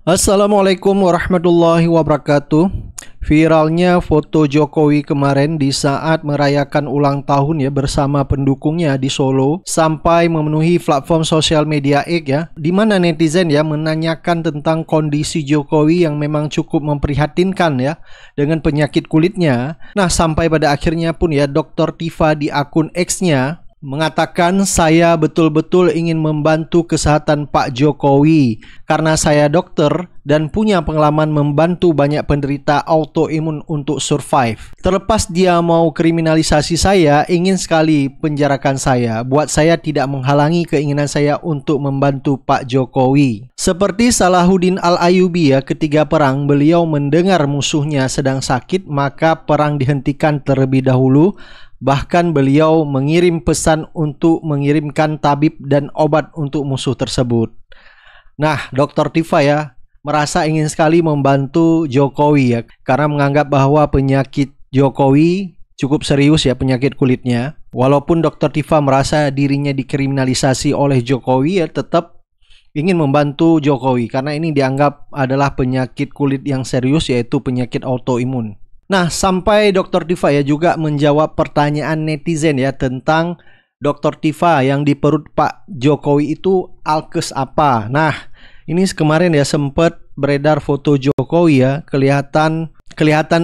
Assalamualaikum warahmatullahi wabarakatuh. Viralnya foto Jokowi kemarin di saat merayakan ulang tahun ya bersama pendukungnya di Solo sampai memenuhi platform sosial media X ya, di mana netizen ya menanyakan tentang kondisi Jokowi yang memang cukup memprihatinkan ya dengan penyakit kulitnya. Nah, sampai pada akhirnya pun ya Dr. Tifa di akun X-nya mengatakan, saya betul-betul ingin membantu kesehatan Pak Jokowi karena saya dokter dan punya pengalaman membantu banyak penderita autoimun untuk survive. Terlepas dia mau kriminalisasi saya, ingin sekali penjarakan saya. Buat saya tidak menghalangi keinginan saya untuk membantu Pak Jokowi. Seperti Salahuddin Al-Ayyubi ya, ketika perang beliau mendengar musuhnya sedang sakit, maka perang dihentikan terlebih dahulu. Bahkan beliau mengirim pesan untuk mengirimkan tabib dan obat untuk musuh tersebut. Nah, Dr. Tifa ya merasa ingin sekali membantu Jokowi ya, karena menganggap bahwa penyakit Jokowi cukup serius ya, penyakit kulitnya. Walaupun Dr. Tifa merasa dirinya dikriminalisasi oleh Jokowi ya, tetap ingin membantu Jokowi karena ini dianggap adalah penyakit kulit yang serius, yaitu penyakit autoimun. Nah, sampai Dr. Tifa ya juga menjawab pertanyaan netizen ya tentang Dr. Tifa yang di perut Pak Jokowi itu alkes apa. Nah, ini kemarin ya sempat beredar foto Jokowi ya, kelihatan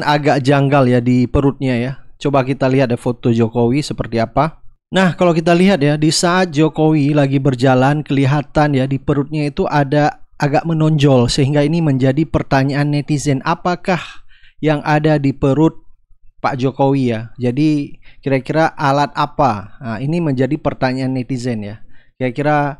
agak janggal ya di perutnya ya. Coba kita lihat ya foto Jokowi seperti apa. Nah, kalau kita lihat ya, di saat Jokowi lagi berjalan, kelihatan ya di perutnya itu ada agak menonjol, sehingga ini menjadi pertanyaan netizen, apakah yang ada di perut Pak Jokowi ya. Jadi kira-kira alat apa? Nah, ini menjadi pertanyaan netizen ya. Kira-kira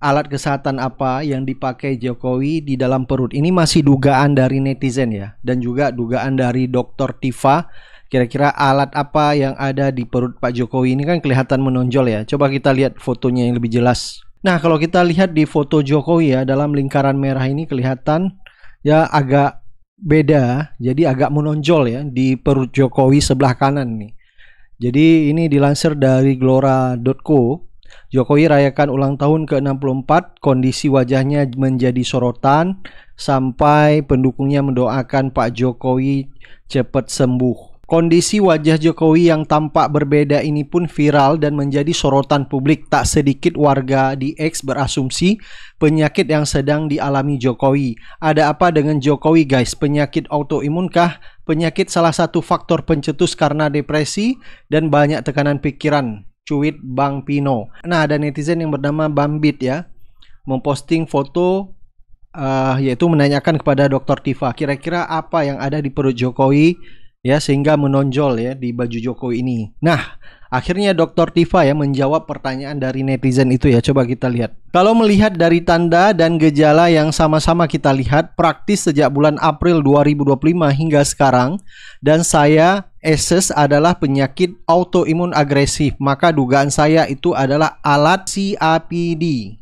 alat kesehatan apa yang dipakai Jokowi di dalam perut? Ini masih dugaan dari netizen ya, dan juga dugaan dari Dr. Tifa. Kira-kira alat apa yang ada di perut Pak Jokowi? Ini kan kelihatan menonjol ya. Coba kita lihat fotonya yang lebih jelas. Nah, kalau kita lihat di foto Jokowi ya, dalam lingkaran merah ini kelihatan ya agak beda, jadi agak menonjol ya di perut Jokowi sebelah kanan nih. Jadi ini dilansir dari glora.co. Jokowi rayakan ulang tahun ke-64, kondisi wajahnya menjadi sorotan sampai pendukungnya mendoakan Pak Jokowi cepat sembuh. Kondisi wajah Jokowi yang tampak berbeda ini pun viral dan menjadi sorotan publik. Tak sedikit warga di X berasumsi penyakit yang sedang dialami Jokowi. Ada apa dengan Jokowi guys? Penyakit autoimunkah? Penyakit salah satu faktor pencetus karena depresi dan banyak tekanan pikiran. Cuit Bang Pino. Nah, ada netizen yang bernama Bambit ya, memposting foto yaitu menanyakan kepada Dr. Tifa, kira-kira apa yang ada di perut Jokowi ya sehingga menonjol ya di baju Jokowi ini. Nah, akhirnya Dr. Tifa ya menjawab pertanyaan dari netizen itu ya. Coba kita lihat. Kalau melihat dari tanda dan gejala yang sama-sama kita lihat praktis sejak bulan April 2025 hingga sekarang, dan saya assess adalah penyakit autoimun agresif, maka dugaan saya itu adalah alat CAPD.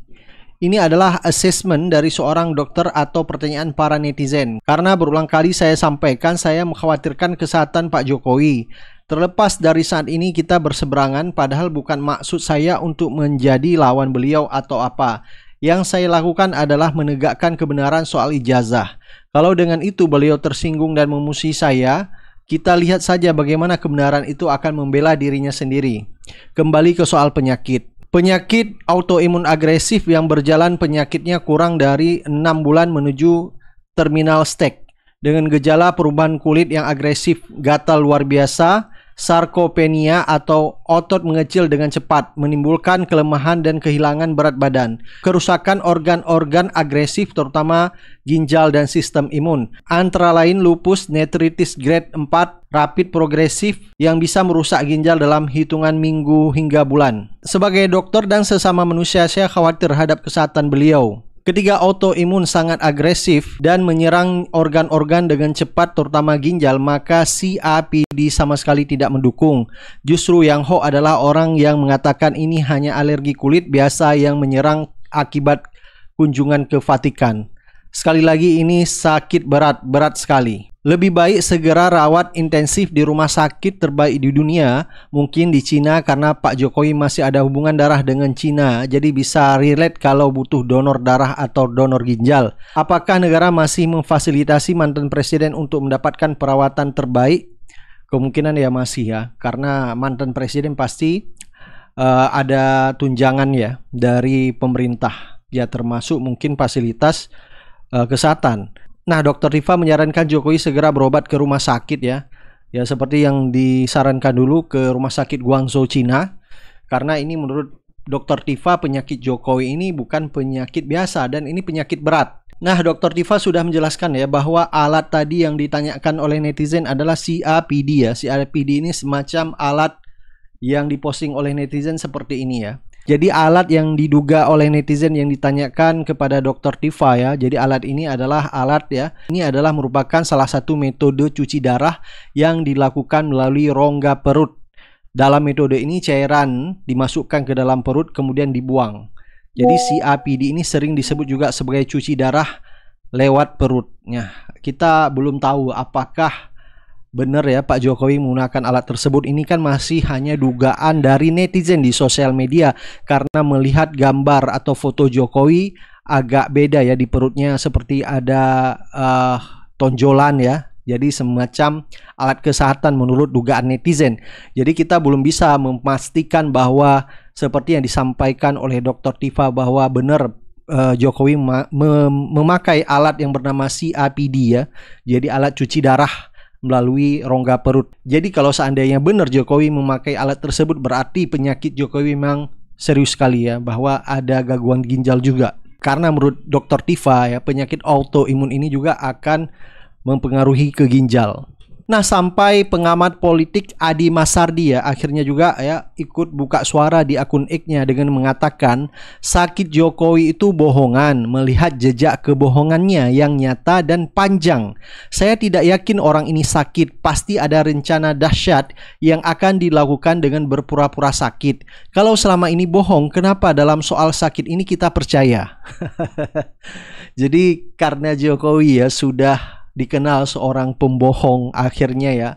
Ini adalah assessment dari seorang dokter atau pertanyaan para netizen. Karena berulang kali saya sampaikan, saya mengkhawatirkan kesehatan Pak Jokowi. Terlepas dari saat ini kita berseberangan, padahal bukan maksud saya untuk menjadi lawan beliau atau apa. Yang saya lakukan adalah menegakkan kebenaran soal ijazah. Kalau dengan itu beliau tersinggung dan memusuhi saya, kita lihat saja bagaimana kebenaran itu akan membela dirinya sendiri. Kembali ke soal penyakit. Penyakit autoimun agresif yang berjalan penyakitnya kurang dari 6 bulan menuju terminal stage dengan gejala perubahan kulit yang agresif, gatal luar biasa, sarkopenia atau otot mengecil dengan cepat, menimbulkan kelemahan dan kehilangan berat badan, kerusakan organ-organ agresif terutama ginjal dan sistem imun, antara lain lupus nephritis grade 4 rapid progresif yang bisa merusak ginjal dalam hitungan minggu hingga bulan. Sebagai dokter dan sesama manusia, saya khawatir terhadap kesehatan beliau. Ketika autoimun sangat agresif dan menyerang organ-organ dengan cepat terutama ginjal, maka CAPD sama sekali tidak mendukung. Justru yang hoax adalah orang yang mengatakan ini hanya alergi kulit biasa yang menyerang akibat kunjungan ke Vatikan. Sekali lagi ini sakit berat sekali. Lebih baik segera rawat intensif di rumah sakit terbaik di dunia, mungkin di Cina karena Pak Jokowi masih ada hubungan darah dengan Cina, jadi bisa relate kalau butuh donor darah atau donor ginjal. Apakah negara masih memfasilitasi mantan presiden untuk mendapatkan perawatan terbaik? Kemungkinan ya masih ya, karena mantan presiden pasti ada tunjangan ya dari pemerintah, ya termasuk mungkin fasilitas kesehatan. Nah, Dr. Tifa menyarankan Jokowi segera berobat ke rumah sakit ya. Ya seperti yang disarankan dulu ke rumah sakit Guangzhou, Cina. Karena ini menurut Dr. Tifa penyakit Jokowi ini bukan penyakit biasa dan ini penyakit berat. Nah, Dr. Tifa sudah menjelaskan ya bahwa alat tadi yang ditanyakan oleh netizen adalah CAPD ya. CAPD ini semacam alat yang diposting oleh netizen seperti ini ya. Jadi alat yang diduga oleh netizen yang ditanyakan kepada Dr. Tifa ya. Jadi alat ini adalah alat ya. Ini adalah merupakan salah satu metode cuci darah yang dilakukan melalui rongga perut. Dalam metode ini cairan dimasukkan ke dalam perut kemudian dibuang. Jadi CAPD ini sering disebut juga sebagai cuci darah lewat perutnya. Kita belum tahu apakah benar ya Pak Jokowi menggunakan alat tersebut. Ini kan masih hanya dugaan dari netizen di sosial media karena melihat gambar atau foto Jokowi agak beda ya di perutnya, seperti ada tonjolan ya. Jadi semacam alat kesehatan menurut dugaan netizen. Jadi kita belum bisa memastikan bahwa seperti yang disampaikan oleh Dr. Tifa bahwa benar Jokowi memakai alat yang bernama CAPD ya. Jadi alat cuci darah melalui rongga perut. Jadi kalau seandainya benar Jokowi memakai alat tersebut, berarti penyakit Jokowi memang serius sekali ya, bahwa ada gangguan ginjal juga. Karena menurut Dr. Tifa ya, penyakit autoimun ini juga akan mempengaruhi ke ginjal. Nah, sampai pengamat politik Adi Masardi ya akhirnya juga ya ikut buka suara di akun X-nya dengan mengatakan sakit Jokowi itu bohongan, melihat jejak kebohongannya yang nyata dan panjang. Saya tidak yakin orang ini sakit, pasti ada rencana dahsyat yang akan dilakukan dengan berpura-pura sakit. Kalau selama ini bohong, kenapa dalam soal sakit ini kita percaya? Jadi karena Jokowi ya sudah dikenal seorang pembohong, akhirnya ya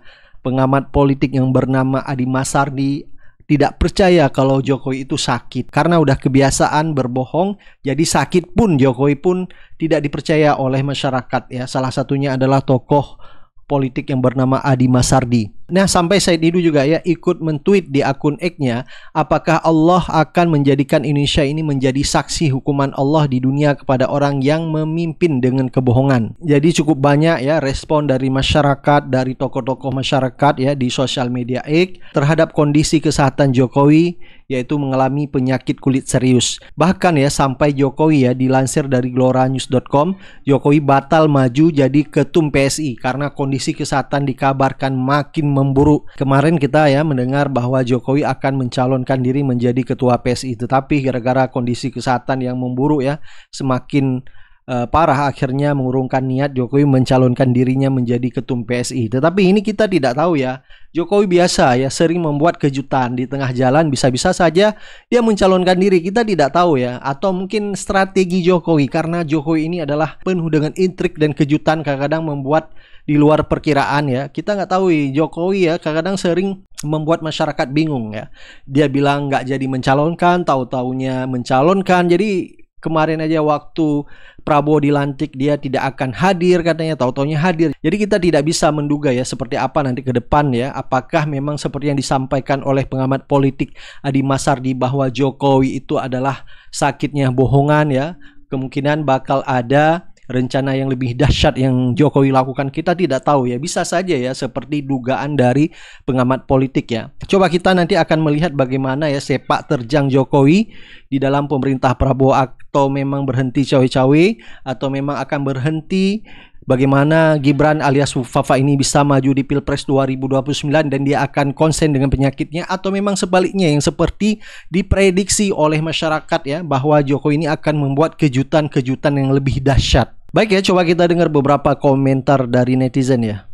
pengamat politik yang bernama Adi Masardi tidak percaya kalau Jokowi itu sakit. Karena udah kebiasaan berbohong, jadi sakit pun Jokowi pun tidak dipercaya oleh masyarakat ya. Salah satunya adalah tokoh politik yang bernama Adi Masardi. Nah, sampai Said Didu juga ya ikut mentweet di akun X-nya, apakah Allah akan menjadikan Indonesia ini menjadi saksi hukuman Allah di dunia kepada orang yang memimpin dengan kebohongan. Jadi cukup banyak ya respon dari masyarakat, dari tokoh-tokoh masyarakat ya di sosial media X terhadap kondisi kesehatan Jokowi, yaitu mengalami penyakit kulit serius. Bahkan ya sampai Jokowi ya dilansir dari gloranews.com, Jokowi batal maju jadi ketum PSI karena kondisi kesehatan dikabarkan makin memburuk. Kemarin kita ya mendengar bahwa Jokowi akan mencalonkan diri menjadi ketua PSI, tetapi gara-gara kondisi kesehatan yang memburuk ya semakin parah, akhirnya mengurungkan niat Jokowi mencalonkan dirinya menjadi ketum PSI. Tetapi ini kita tidak tahu ya. Jokowi biasa ya sering membuat kejutan di tengah jalan, bisa-bisa saja dia mencalonkan diri, kita tidak tahu ya. Atau mungkin strategi Jokowi, karena Jokowi ini adalah penuh dengan intrik dan kejutan, kadang-kadang membuat di luar perkiraan ya. Kita nggak tahu ya, Jokowi ya kadang-kadang sering membuat masyarakat bingung ya. Dia bilang nggak jadi mencalonkan, tahu-taunya mencalonkan. Jadi kemarin aja waktu Prabowo dilantik dia tidak akan hadir katanya, tahu-taunya hadir. Jadi kita tidak bisa menduga ya seperti apa nanti ke depan ya. Apakah memang seperti yang disampaikan oleh pengamat politik Adi Masardi bahwa Jokowi itu adalah sakitnya bohongan ya. Kemungkinan bakal ada rencana yang lebih dahsyat yang Jokowi lakukan, kita tidak tahu ya. Bisa saja ya seperti dugaan dari pengamat politik ya. Coba kita nanti akan melihat bagaimana ya sepak terjang Jokowi di dalam pemerintah Prabowo, atau memang berhenti cawe-cawe, atau memang akan berhenti. Bagaimana Gibran alias Fafa ini bisa maju di Pilpres 2029 dan dia akan konsen dengan penyakitnya, atau memang sebaliknya yang seperti diprediksi oleh masyarakat ya bahwa Jokowi ini akan membuat kejutan-kejutan yang lebih dahsyat. Baik ya, coba kita dengar beberapa komentar dari netizen ya.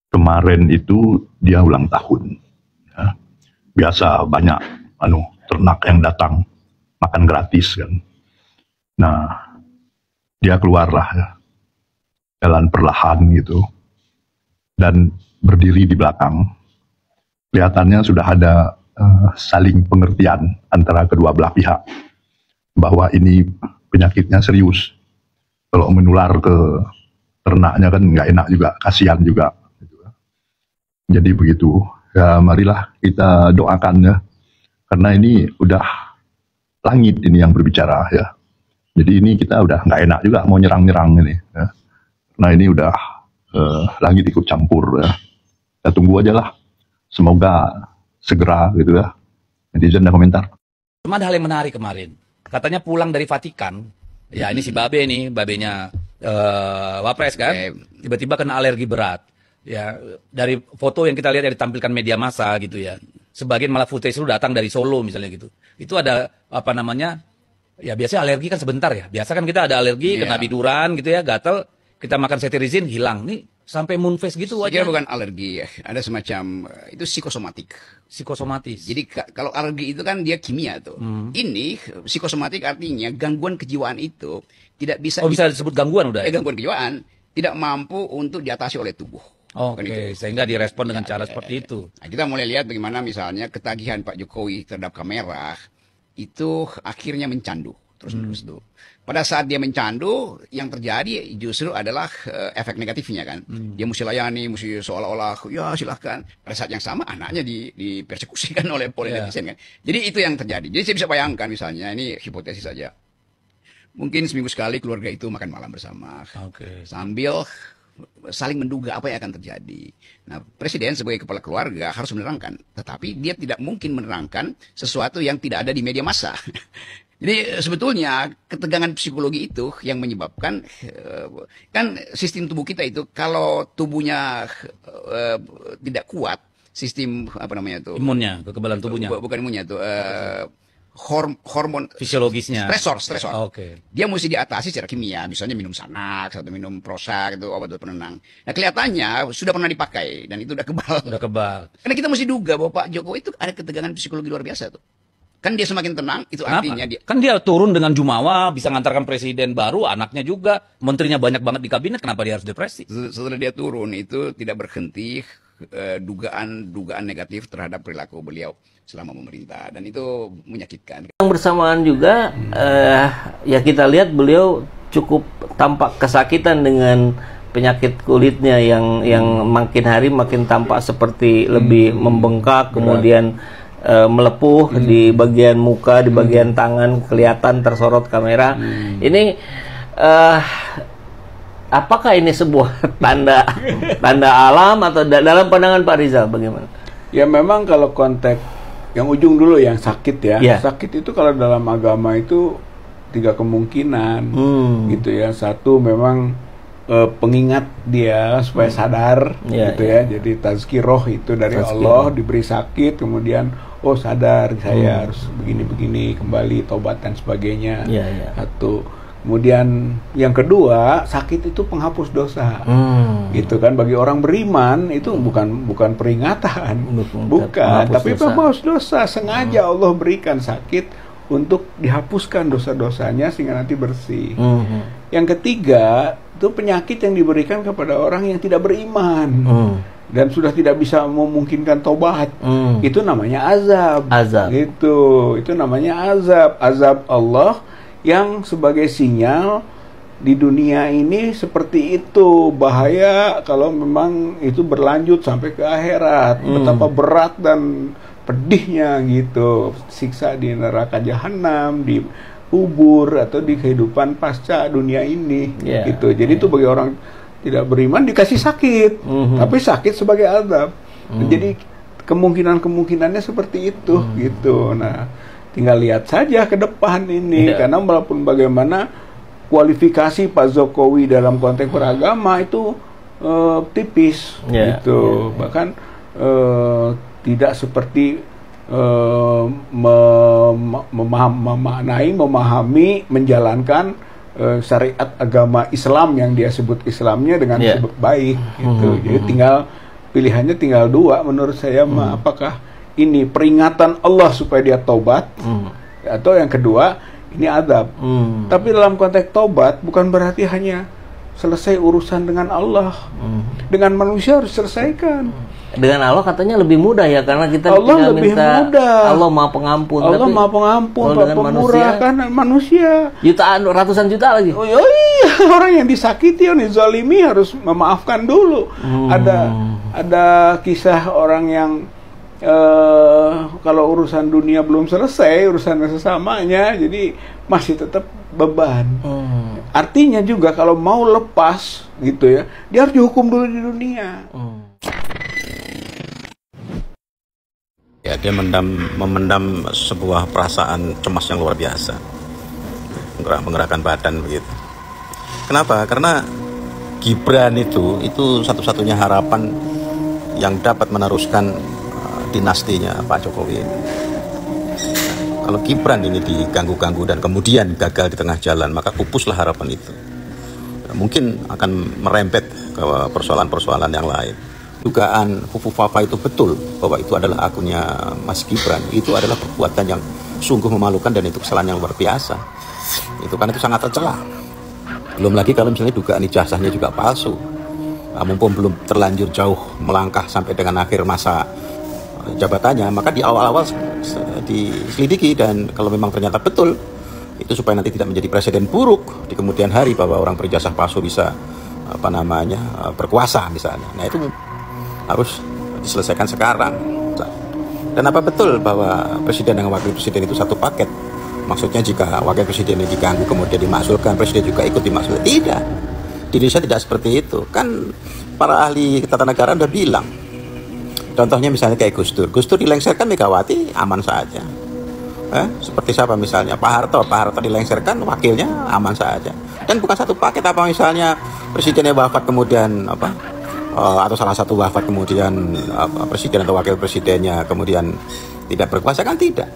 Kemarin itu dia ulang tahun ya. Biasa banyak ternak yang datang makan gratis kan. Nah, dia keluarlah ya, jalan perlahan gitu dan berdiri di belakang. Kelihatannya sudah ada saling pengertian antara kedua belah pihak bahwa ini penyakitnya serius. Kalau menular ke ternaknya kan nggak enak juga, kasihan juga. Jadi begitu. Ya marilah kita doakan ya, karena ini udah langit ini yang berbicara ya. Jadi ini kita udah nggak enak juga mau nyerang-nyerang ini. Ya. Nah ini udah langit ikut campur ya. Kita tunggu aja lah. Semoga segera gitu ya. Netizen ada komentar. Cuma ada hal yang menarik kemarin. Katanya pulang dari Vatikan. Ya ini si Babe nih, babenya Wapres kan. Tiba-tiba kena alergi berat. Ya dari foto yang kita lihat yang ditampilkan media massa gitu ya. Sebagian malah footage itu datang dari Solo misalnya gitu. Itu ada apa namanya? Ya biasanya alergi kan sebentar ya. Biasa kan kita ada alergi, kena biduran gitu ya, gatal, kita makan cetirizin hilang. Nih sampai moon face gitu Saya aja. bukan alergi ya, ada semacam itu psikosomatik. Psikosomatis. Jadi kalau alergi itu kan dia kimia tuh. Ini psikosomatik artinya gangguan kejiwaan itu tidak bisa bisa disebut gangguan udah. gangguan kejiwaan tidak mampu untuk diatasi oleh tubuh. Oke, sehingga direspon dengan cara seperti itu. Nah, kita mulai lihat bagaimana misalnya ketagihan Pak Jokowi terhadap kamera itu akhirnya mencandu terus-menerus tuh. Pada saat dia mencandu, yang terjadi justru adalah efek negatifnya kan. Dia mesti layani, mesti seolah-olah ya silahkan. Pada saat yang sama anaknya dipersekusikan oleh netizen kan. Jadi itu yang terjadi. Jadi saya bisa bayangkan misalnya, ini hipotesis saja. Mungkin seminggu sekali keluarga itu makan malam bersama. Sambil saling menduga apa yang akan terjadi. Nah, presiden sebagai kepala keluarga harus menerangkan, tetapi dia tidak mungkin menerangkan sesuatu yang tidak ada di media massa. Jadi sebetulnya ketegangan psikologi itu yang menyebabkan kan sistem tubuh kita itu kalau tubuhnya tidak kuat, sistem apa namanya itu? Imunnya, kekebalan tubuhnya. Bukan imunnya itu hormon fisiologisnya. Stresor. Oke. Dia mesti diatasi secara kimia, misalnya minum Xanax atau minum Prozac itu obat penenang. Nah, kelihatannya sudah pernah dipakai dan itu udah kebal. Udah kebal. Karena kita mesti duga bahwa Pak Jokowi itu ada ketegangan psikologi luar biasa tuh. Kan dia semakin tenang, itu Kenapa? artinya dia Kan dia turun dengan jumawa, bisa ngantarkan presiden baru, anaknya juga, menterinya banyak banget di kabinet, kenapa dia harus depresi? setelah dia turun itu tidak berhenti dugaan negatif terhadap perilaku beliau selama memerintah dan itu menyakitkan. Yang bersamaan juga ya kita lihat beliau cukup tampak kesakitan dengan penyakit kulitnya yang makin hari makin tampak seperti lebih membengkak, kemudian melepuh di bagian muka, di bagian tangan kelihatan tersorot kamera. Ini apakah ini sebuah tanda alam atau dalam pandangan Pak Rizal bagaimana? Ya memang kalau konteks yang ujung dulu yang sakit ya. Sakit itu kalau dalam agama itu 3 kemungkinan gitu ya. Satu memang pengingat dia supaya sadar gitu ya. Jadi tazkiroh itu dari Allah, diberi sakit kemudian sadar saya harus begini-begini kembali tobat dan sebagainya. Satu. Kemudian yang kedua, sakit itu penghapus dosa. Gitu kan, bagi orang beriman itu bukan peringatan, bukan, tapi penghapus dosa. Sengaja Allah berikan sakit untuk dihapuskan dosa-dosanya sehingga nanti bersih. Yang ketiga, itu penyakit yang diberikan kepada orang yang tidak beriman. Dan sudah tidak bisa memungkinkan tobat. Itu namanya azab. Itu namanya azab Allah yang sebagai sinyal di dunia ini seperti itu, bahaya kalau memang itu berlanjut sampai ke akhirat. Betapa berat dan pedihnya gitu siksa di neraka jahanam, di kubur atau di kehidupan pasca dunia ini gitu. Jadi itu bagi orang tidak beriman dikasih sakit, tapi sakit sebagai azab. Jadi kemungkinannya seperti itu gitu. Nah, tinggal lihat saja ke depan ini, karena walaupun bagaimana kualifikasi Pak Jokowi dalam konteks beragama itu tipis, gitu. Bahkan tidak seperti memahami, menjalankan syariat agama Islam yang dia sebut Islamnya dengan sebut baik, gitu. Jadi pilihannya tinggal 2 menurut saya, apakah ini peringatan Allah supaya dia tobat, atau yang kedua ini azab. Tapi dalam konteks tobat bukan berarti hanya selesai urusan dengan Allah. Dengan manusia harus selesaikan. Dengan Allah katanya lebih mudah ya, karena kita Allah tinggal lebih minta mudah. Allah Maha Pengampun. Allah tapi Maha Pengampun, kalau dengan pemurah kan manusia. Jutaan, ratusan juta lagi. Oh iya, orang yang disakiti, yang dizalimi harus memaafkan dulu. Ada kisah orang yang kalau urusan dunia belum selesai, urusan sesamanya, jadi masih tetap beban. Artinya juga kalau mau lepas gitu ya, dia harus dihukum dulu di dunia. Ya, dia memendam sebuah perasaan cemas yang luar biasa, menggerakkan badan begitu. Kenapa? Karena Gibran itu satu-satunya harapan yang dapat meneruskan dinastinya Pak Jokowi. Kalau Gibran ini diganggu-ganggu dan kemudian gagal di tengah jalan, maka pupuslah harapan itu. Mungkin akan merembet ke persoalan-persoalan yang lain. Dugaan Fufufafa itu betul bahwa itu adalah akunnya Mas Gibran, itu adalah perbuatan yang sungguh memalukan dan itu kesalahan yang luar biasa. Itu kan itu sangat tercela. Belum lagi kalau misalnya dugaan ijazahnya juga palsu. Mumpung belum terlanjur jauh melangkah sampai dengan akhir masa jabatannya, maka di awal-awal diselidiki, dan kalau memang ternyata betul itu supaya nanti tidak menjadi presiden buruk di kemudian hari bahwa orang berijazah palsu bisa berkuasa misalnya. Nah, itu harus diselesaikan sekarang. Dan apa betul bahwa presiden dan wakil presiden itu satu paket? Maksudnya jika wakil presiden ini diganggu kemudian dimakzulkan, presiden juga ikut dimakzulkan? Tidak. Di Indonesia tidak seperti itu. Kan para ahli tata negara udah bilang. Contohnya misalnya kayak Gus Dur. Gus Dur dilengsarkan, Megawati aman saja. Seperti siapa misalnya? Pak Harto dilengsarkan, wakilnya aman saja. Dan bukan satu paket. Apa misalnya presidennya wafat kemudian atau salah satu wafat kemudian presiden atau wakil presidennya kemudian tidak berkuasa, kan tidak.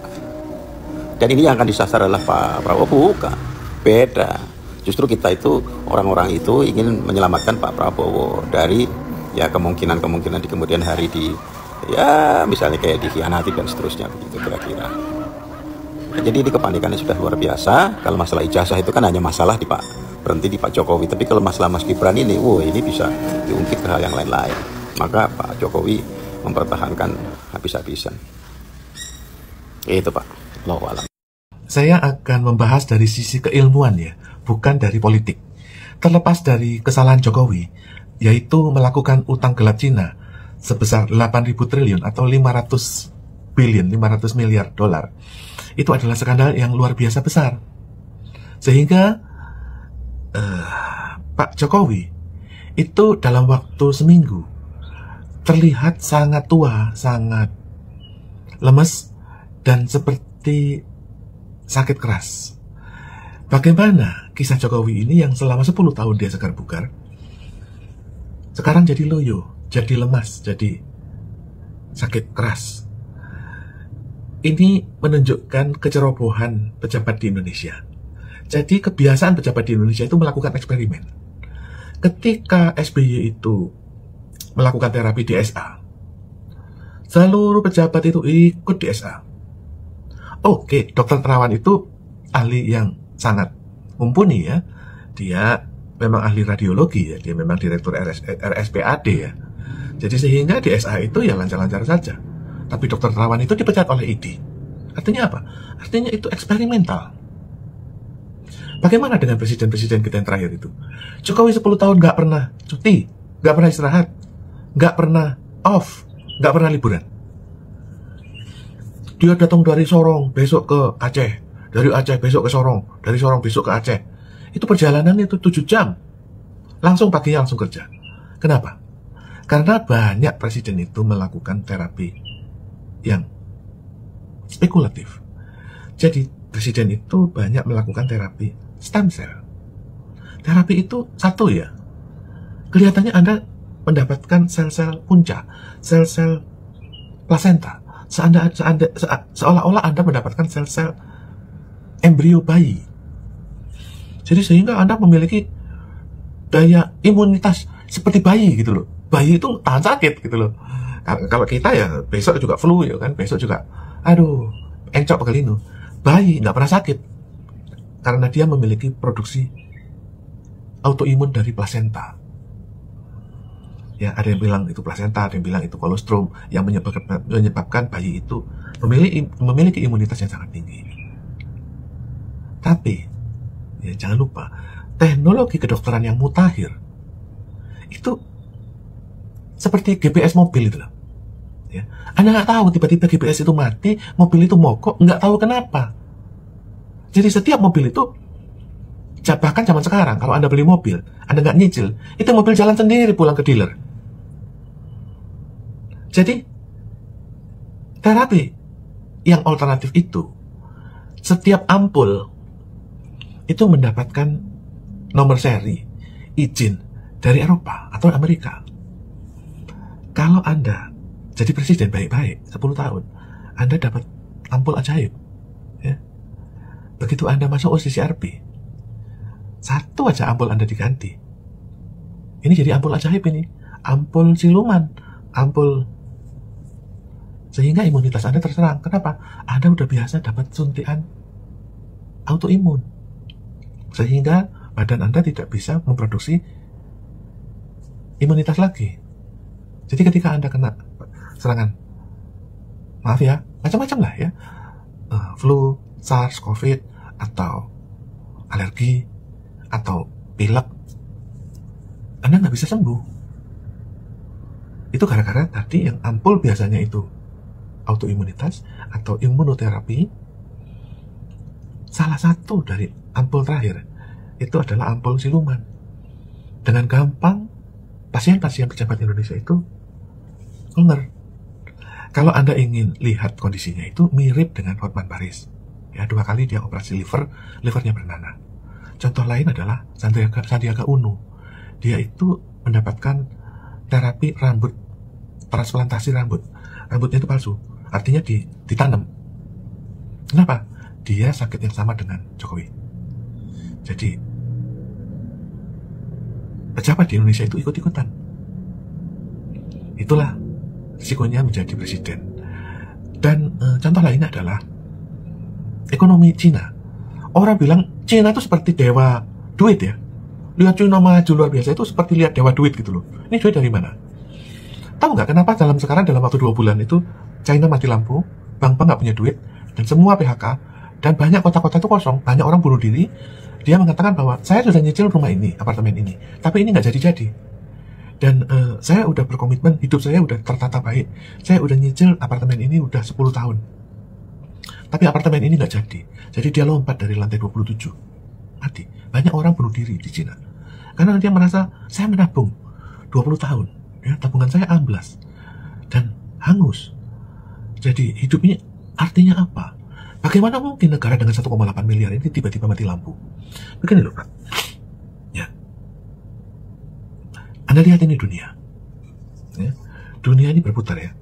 Dan ini yang akan disasar adalah Pak Prabowo, bukan. Beda. Justru kita itu, orang-orang itu ingin menyelamatkan Pak Prabowo dari ya kemungkinan di kemudian hari misalnya kayak dikhianati dan seterusnya, begitu kira-kira. Jadi ini kepanikannya sudah luar biasa. Kalau masalah ijazah itu kan hanya masalah berhenti di Pak Jokowi. Tapi kalau masalah Mas Gibran ini, ini bisa diungkit ke hal yang lain-lain. Maka Pak Jokowi mempertahankan habis-habisan. Itu Pak. Allahu a'lam. Saya akan membahas dari sisi keilmuan ya, bukan dari politik. Terlepas dari kesalahan Jokowi, yaitu melakukan utang gelap Cina sebesar 8.000 triliun atau 500 miliar dolar. Itu adalah skandal yang luar biasa besar. Sehingga Pak Jokowi itu dalam waktu seminggu terlihat sangat tua, sangat lemes, dan seperti sakit keras. Bagaimana kisah Jokowi ini yang selama 10 tahun dia segar bugar, sekarang jadi loyo, jadi lemas, jadi sakit keras. Ini menunjukkan kecerobohan pejabat di Indonesia. Jadi kebiasaan pejabat di Indonesia itu melakukan eksperimen. Ketika SBY itu melakukan terapi DSA, seluruh pejabat itu ikut DSA. Oke, Dr. Terawan itu ahli yang sangat mumpuni ya. Dia memang ahli radiologi ya, dia memang direktur RSPAD ya. Jadi sehingga DSA itu ya lancar-lancar saja. Tapi Dr. Terawan itu dipecat oleh ID. Artinya apa? Artinya itu eksperimental. Bagaimana dengan presiden-presiden kita yang terakhir itu? Jokowi 10 tahun nggak pernah cuti, nggak pernah istirahat, nggak pernah off, nggak pernah liburan. Dia datang dari Sorong, besok ke Aceh. Dari Aceh besok ke Sorong. Dari Sorong besok ke Aceh. Itu perjalanan itu 7 jam. Langsung paginya langsung kerja. Kenapa? Karena banyak presiden itu melakukan terapi yang spekulatif. Jadi presiden itu banyak melakukan terapi stem cell. Terapi itu satu ya. Kelihatannya Anda mendapatkan sel-sel punca, sel-sel plasenta. Seolah-olah Anda mendapatkan sel-sel embrio bayi. Jadi sehingga Anda memiliki daya imunitas seperti bayi gitu loh. Bayi itu tahan sakit gitu loh. Kalau kita ya besok juga flu ya kan, besok juga aduh encok pegelinu. Bayi nggak pernah sakit karena dia memiliki produksi autoimun dari plasenta. Ya, ada yang bilang itu plasenta, ada yang bilang itu kolostrum yang menyebabkan bayi itu memiliki imunitas yang sangat tinggi. Tapi ya, jangan lupa, teknologi kedokteran yang mutakhir itu seperti GPS mobil itu loh. Ya. Anda nggak tahu tiba-tiba GPS itu mati, mobil itu mogok, nggak tahu kenapa. Jadi setiap mobil itu, bahkan zaman sekarang kalau Anda beli mobil, Anda nggak nyicil, itu mobil jalan sendiri pulang ke dealer. Jadi terapi yang alternatif itu, setiap ampul itu mendapatkan nomor seri izin dari Eropa atau Amerika. Kalau Anda jadi presiden baik-baik 10 tahun, Anda dapat ampul ajaib. Ya. Begitu Anda masuk OCCRP, satu aja ampul Anda diganti. Ini jadi ampul ajaib ini. Ampul siluman. Ampul. Sehingga imunitas Anda terserang. Kenapa? Anda udah biasa dapat suntikan autoimun. Sehingga badan Anda tidak bisa memproduksi imunitas lagi. Jadi ketika Anda kena serangan, maaf ya, macam-macam lah ya, flu, SARS, COVID, atau alergi, atau pilek, Anda nggak bisa sembuh. Itu gara-gara tadi yang ampul biasanya itu autoimunitas atau imunoterapi. Salah satu dari ampul terakhir itu adalah ampul siluman. Dengan gampang pasien-pasien pejabat Indonesia itu ngeler. Kalau Anda ingin lihat kondisinya itu mirip dengan Hotman Paris. Ya, 2 kali dia operasi livernya bernanah. Contoh lain adalah Sandiaga Uno. Dia itu mendapatkan terapi rambut, transplantasi rambut. Rambutnya itu palsu, artinya ditanam. Kenapa? Dia sakit yang sama dengan Jokowi. Jadi pejabat di Indonesia itu ikut-ikutan. Itulah risikonya menjadi presiden. Dan contoh lainnya adalah ekonomi Cina. Orang bilang Cina itu seperti dewa duit ya. Lihat Cina maju luar biasa itu seperti lihat dewa duit gitu loh. Ini duit dari mana? Tahu nggak kenapa dalam waktu 2 bulan itu China mati lampu, bank-bank nggak punya duit, dan semua PHK, dan banyak kota-kota itu kosong, banyak orang bunuh diri. Dia mengatakan bahwa saya sudah nyicil rumah ini, apartemen ini, tapi ini nggak jadi-jadi. Dan saya udah berkomitmen, hidup saya udah tertata baik. Saya udah nyicil apartemen ini udah 10 tahun. Tapi apartemen ini nggak jadi. Jadi dia lompat dari lantai 27. Mati. Banyak orang bunuh diri di Cina. Karena dia merasa, saya menabung 20 tahun. Ya, tabungan saya amblas. Dan hangus. Jadi hidup ini artinya apa? Bagaimana mungkin negara dengan 1,8 miliar ini tiba-tiba mati lampu? Begini loh, Pak. Ya. Anda lihat ini dunia. Ya. Dunia ini berputar ya.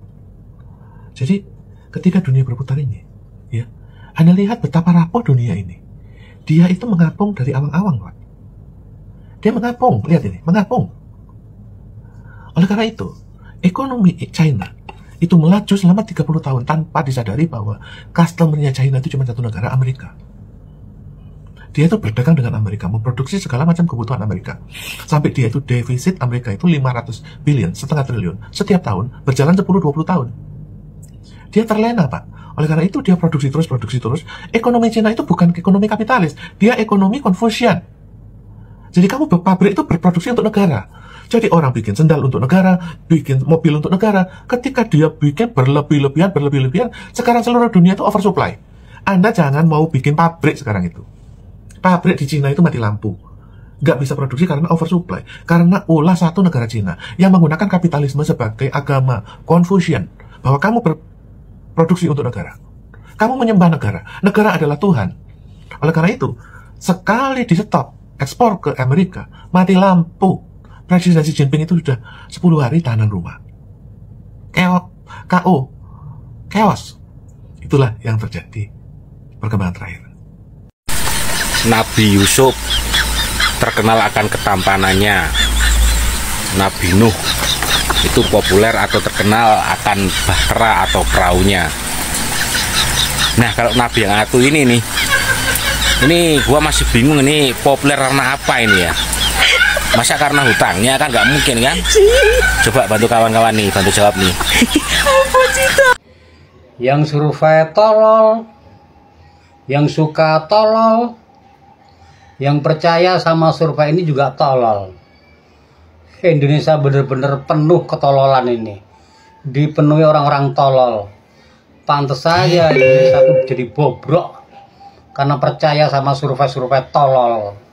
Jadi ketika dunia berputar ini, ya, Anda lihat betapa rapuh dunia ini. Dia itu mengapung dari awang-awang, Pak. Dia mengapung, lihat ini, mengapung. Oleh karena itu, ekonomi China itu melaju selama 30 tahun tanpa disadari bahwa customer-nya China itu cuma satu negara, Amerika. Dia itu berdagang dengan Amerika, memproduksi segala macam kebutuhan Amerika. Sampai dia itu defisit Amerika itu 500 billion, setengah triliun, setiap tahun, berjalan 10-20 tahun. Dia terlena, Pak. Oleh karena itu dia produksi terus. Ekonomi Cina itu bukan ekonomi kapitalis, dia ekonomi Confucian. Jadi kamu pabrik itu berproduksi untuk negara. Jadi orang bikin sendal untuk negara, bikin mobil untuk negara. Ketika dia bikin berlebih-lebihan, sekarang seluruh dunia itu oversupply. Anda jangan mau bikin pabrik sekarang itu. Pabrik di Cina itu mati lampu. Nggak bisa produksi karena oversupply. Karena ulah satu negara Cina yang menggunakan kapitalisme sebagai agama Confucian. Bahwa kamu berproduksi untuk negara. Kamu menyembah negara. Negara adalah Tuhan. Oleh karena itu, sekali di stop ekspor ke Amerika, mati lampu. Presiden Xi Jinping itu sudah 10 hari tahanan rumah. Chaos. Itulah yang terjadi perkembangan terakhir. Nabi Yusuf terkenal akan ketampanannya. Nabi Nuh itu populer atau terkenal akan bahtera atau perahunya. Nah, kalau Nabi yang satu ini gua masih bingung ini populer karena apa ini ya. Masa karena hutangnya kan nggak mungkin kan? Coba bantu kawan-kawan nih, bantu jawab nih. Yang survei tolol, yang suka tolol, yang percaya sama survei ini juga tolol. Indonesia bener-bener penuh ketololan ini, dipenuhi orang-orang tolol. Pantes saja Indonesia itu jadi bobrok karena percaya sama survei-survei tolol.